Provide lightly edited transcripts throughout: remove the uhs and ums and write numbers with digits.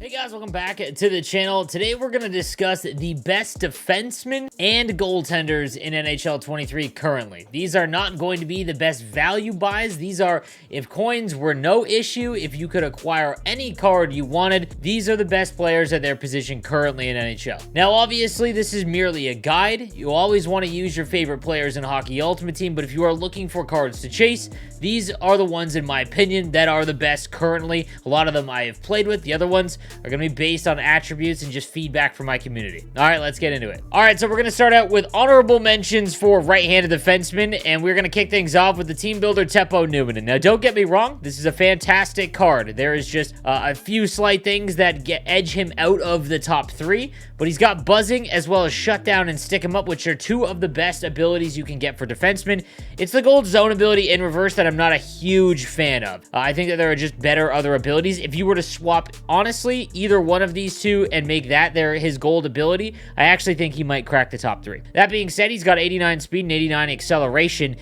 Hey guys, welcome back to the channel. Today we're going to discuss the best defensemen and goaltenders in NHL 23 currently. These are not going to be the best value buys. These are, if coins were no issue, if you could acquire any card you wanted, these are the best players at their position currently in NHL. Now obviously this is merely a guide. You always want to use your favorite players in Hockey Ultimate Team, but if you are looking for cards to chase, these are the ones in my opinion that are the best currently. A lot of them I have played with. The other ones are going to be based on attributes and just feedback from my community. All right, let's get into it. All right, so we're going to start out with honorable mentions for right-handed defensemen, and we're going to kick things off with the team builder TEPPO NUMMINEN. Now, don't get me wrong, this is a fantastic card. There is just a few slight things that edge him out of the top three, but he's got buzzing as well as shutdown and stick him up, which are two of the best abilities you can get for defensemen. It's the gold zone ability in reverse that I'm not a huge fan of. I think that there are just better other abilities. If you were to swap, honestly, either one of these two and make that his gold ability, I actually think he might crack the top three. That being said, he's got 89 speed and 89 acceleration.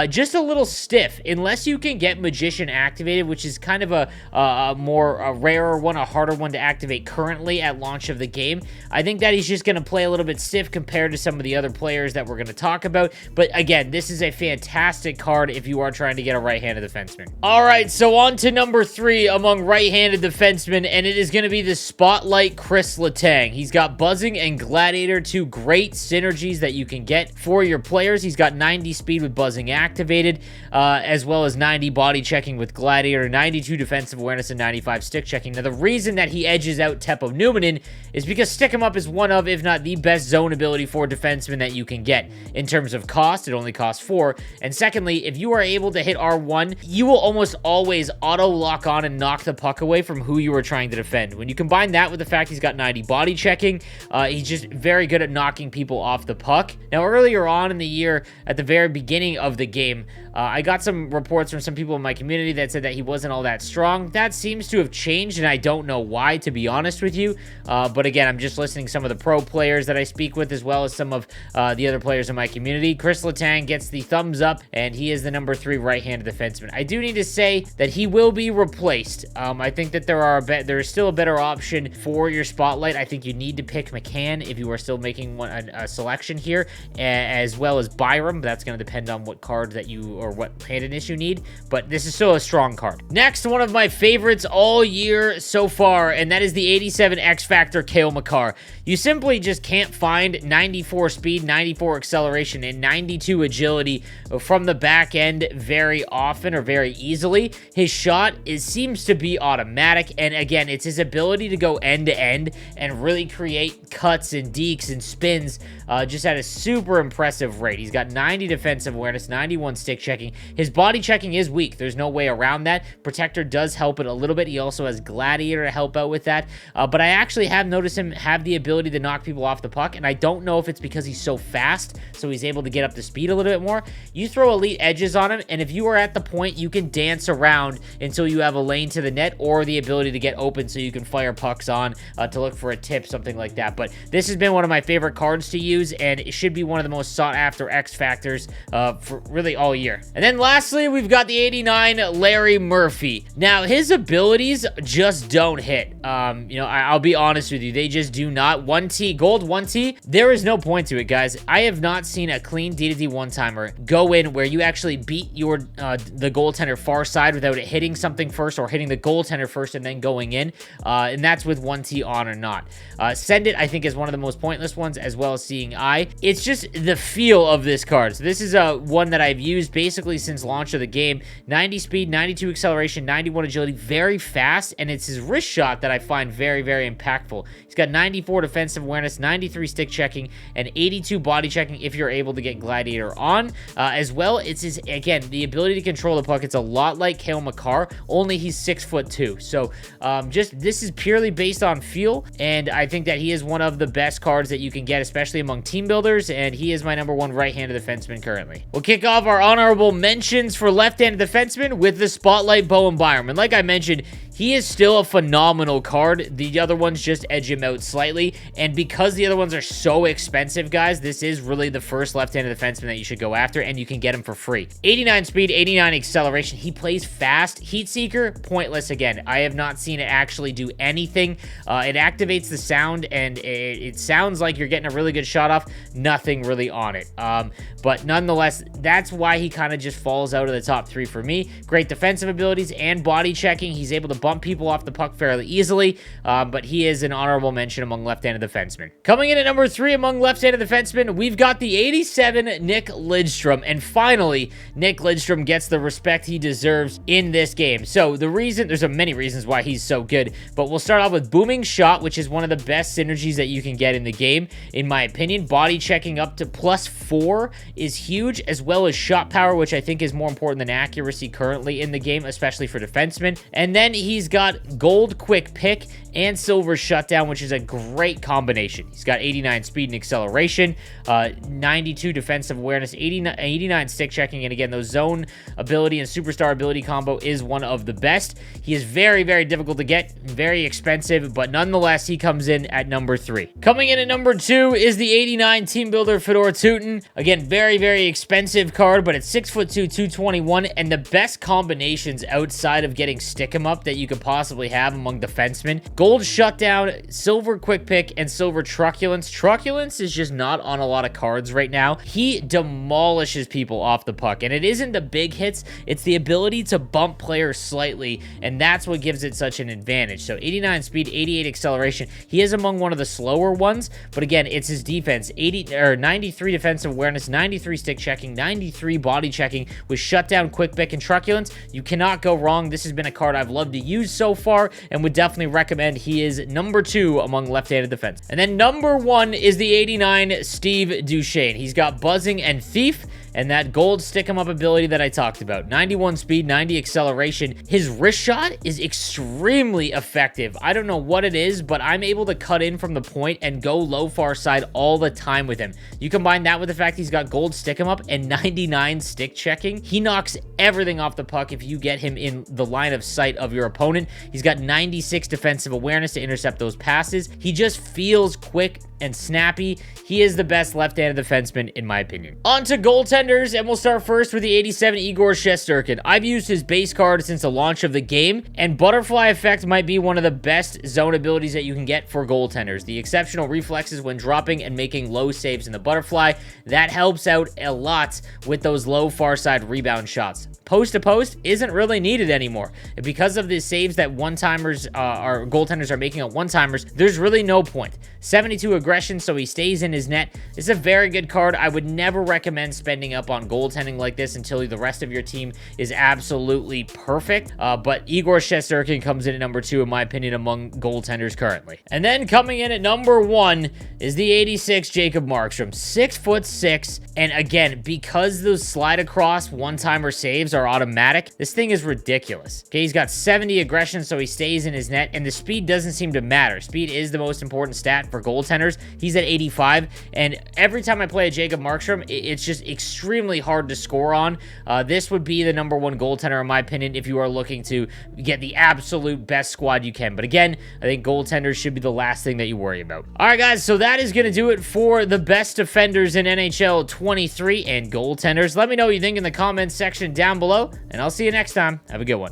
Just a little stiff, unless you can get Magician activated, which is kind of a rarer one, a harder one to activate currently at launch of the game. I think that he's just going to play a little bit stiff compared to some of the other players that we're going to talk about. But again, this is a fantastic card if you are trying to get a right-handed defenseman. All right, so on to number 3 among right-handed defensemen, and it is going to be the Spotlight KRIS LETANG. He's got buzzing and gladiator, two great synergies that you can get for your players. He's got 90 speed with buzzing activated, as well as 90 body checking with gladiator, 92 defensive awareness, and 95 stick checking. Now, the reason that he edges out TEPPO NUMMINEN is because stick him up is one of, if not the best zone ability for defensemen that you can get. In terms of cost, it only costs 4. And secondly, if you are able to hit R1, you will almost always auto lock on and knock the puck away from who you are trying to defend. When you combine that with the fact he's got 90 body checking, he's just very good at knocking people off the puck. Now, earlier on in the year, at the very beginning of the game, I got some reports from some people in my community that said that he wasn't all that strong. That seems to have changed, and I don't know why, to be honest with you. But again, I'm just listening to some of the pro players that I speak with, as well as some of the other players in my community. KRIS LETANG gets the thumbs up, and he is the number 3 right-handed defenseman. I do need to say that he will be replaced. I think that there is still a better option for your spotlight. I think you need to pick McCann if you are still making a selection here, as well as BYRAM. That's going to depend on what card that you, or what handedness you need, but this is still a strong card. Next, one of my favorites all year so far, and that is the 87 X Factor CALE MAKAR. You simply just can't find 94 speed, 94 acceleration, and 92 agility from the back end very often or very easily. His shot seems to be automatic, and again, it's his ability to go end to end and really create cuts and dekes and spins just at a super impressive rate. He's got 90 defensive awareness, 91 stick checking. His body checking is weak. There's no way around that. Protector does help it a little bit. He also has Gladiator to help out with that. But I actually have noticed him have the ability to knock people off the puck, and I don't know if it's because he's so fast, so he's able to get up to speed a little bit more. You throw elite edges on him, and if you are at the point, you can dance around until you have a lane to the net or the ability to get open so you can fire pucks on to look for a tip, something like that. But this has been one of my favorite cards to use, and it should be one of the most sought after X Factors for really all year. And then lastly, we've got the 89 Larry Murphy. Now, his abilities just don't hit. You know, I'll be honest with you, they just do not. 1T, gold 1T, there is no point to it, guys. I have not seen a clean D2D one-timer go in where you actually beat your the goaltender far side without it hitting something first or hitting the goaltender first and then going in. And that's with 1T on or not. Send It, I think, is one of the most pointless ones, as well as Seeing Eye. It's just the feel of this card. So this is one that I've used basically since launch of the game. 90 speed, 92 acceleration, 91 agility, very fast, and it's his wrist shot that I find very, very impactful. He's got 94 defensive awareness, 93 stick checking, and 82 body checking if you're able to get Gladiator on. As well, it's his, again, the ability to control the puck. It's a lot like CALE MAKAR, only he's 6'2". So this is purely based on feel, and I think that he is one of the best cards that you can get, especially among team builders, and he is my number 1 right-handed defenseman currently. We'll kick off our honorable mentions for left-handed defensemen with the Spotlight BOWEN. And like I mentioned, he is still a phenomenal card. The other ones just edge him out slightly, and because the other ones are so expensive, guys, this is really the first left-handed defenseman that you should go after, and you can get him for free. 89 speed, 89 acceleration. He plays fast. Heat Seeker, pointless again. I have not seen it actually do anything. It activates the sound, and it sounds like you're getting a really good shot off. Nothing really on it. But nonetheless, that's why he kind of just falls out of the top 3 for me. Great defensive abilities and body checking. He's able to bump people off the puck fairly easily, but he is an honorable mention among left-handed defensemen. Coming in at number 3 among left-handed defensemen, we've got the 87 Nick LIDSTROM, and finally, Nick LIDSTROM gets the respect he deserves in this game. So there's many reasons why he's so good, but we'll start off with booming shot, which is one of the best synergies that you can get in the game, in my opinion. Body checking up to +4 is huge, as well as shot power, which I think is more important than accuracy currently in the game, especially for defensemen. And then he's got gold quick pick and silver shutdown, which is a great combination. He's got 89 speed and acceleration, 92 defensive awareness, 89 stick checking, and again, those zone ability and superstar ability combo is one of the best. He is very, very difficult to get, very expensive, but nonetheless, he comes in at number 3. Coming in at number 2 is the 89 Team Builder FEDOR TYUTIN. Again, very, very expensive card, but it's 6'2", 221, and the best combinations outside of getting stick 'em up that you could possibly have among defensemen. Gold shutdown, silver quick pick, and silver truculence. Truculence is just not on a lot of cards right now. He demolishes people off the puck, and it isn't the big hits, it's the ability to bump players slightly, and that's what gives it such an advantage. So 89 speed, 88 acceleration. He is among one of the slower ones, but again, it's his defense. 93 defensive awareness, 93 stick checking, 93 body checking with shutdown, quick pick, and truculence. You cannot go wrong. This has been a card I've loved to use so far and would definitely recommend. He is number 2 among left-handed defense. And then number 1 is the 89 Steve Duchesne. He's got buzzing and thief, and that gold stick-em-up ability that I talked about. 91 speed, 90 acceleration. His wrist shot is extremely effective. I don't know what it is, but I'm able to cut in from the point and go low far side all the time with him. You combine that with the fact he's got gold stick-em-up and 99 stick checking. He knocks everything off the puck if you get him in the line of sight of your opponent. He's got 96 defensive awareness to intercept those passes. He just feels quick and snappy. He is the best left-handed defenseman, in my opinion. On to goaltenders, and we'll start first with the 87 IGOR SHESTERKIN. I've used his base card since the launch of the game, and Butterfly Effect might be one of the best zone abilities that you can get for goaltenders. The exceptional reflexes when dropping and making low saves in the butterfly, that helps out a lot with those low far side rebound shots. Post to post isn't really needed anymore. Because of the saves that one-timers or goaltenders are making on one-timers, there's really no point. 72 aggression, so he stays in his net. It's a very good card. I would never recommend spending up on goaltending like this until the rest of your team is absolutely perfect. But Igor Shesterkin comes in at number 2, in my opinion, among goaltenders currently. And then coming in at number 1 is the 86 Jacob Markstrom. 6'6", and again, because those slide across one-timer saves are automatic, this thing is ridiculous. Okay, he's got 70 aggression, so he stays in his net, and the speed doesn't seem to matter. Speed is the most important stat for goaltenders. He's at 85, and every time I play a Jacob Markstrom, it's just extremely hard to score on. This would be the number 1 goaltender, in my opinion, if you are looking to get the absolute best squad you can. But again, I think goaltenders should be the last thing that you worry about. All right, guys, so that is going to do it for the best defenders in NHL 23 and goaltenders. Let me know what you think in the comments section down below, and I'll see you next time. Have a good one.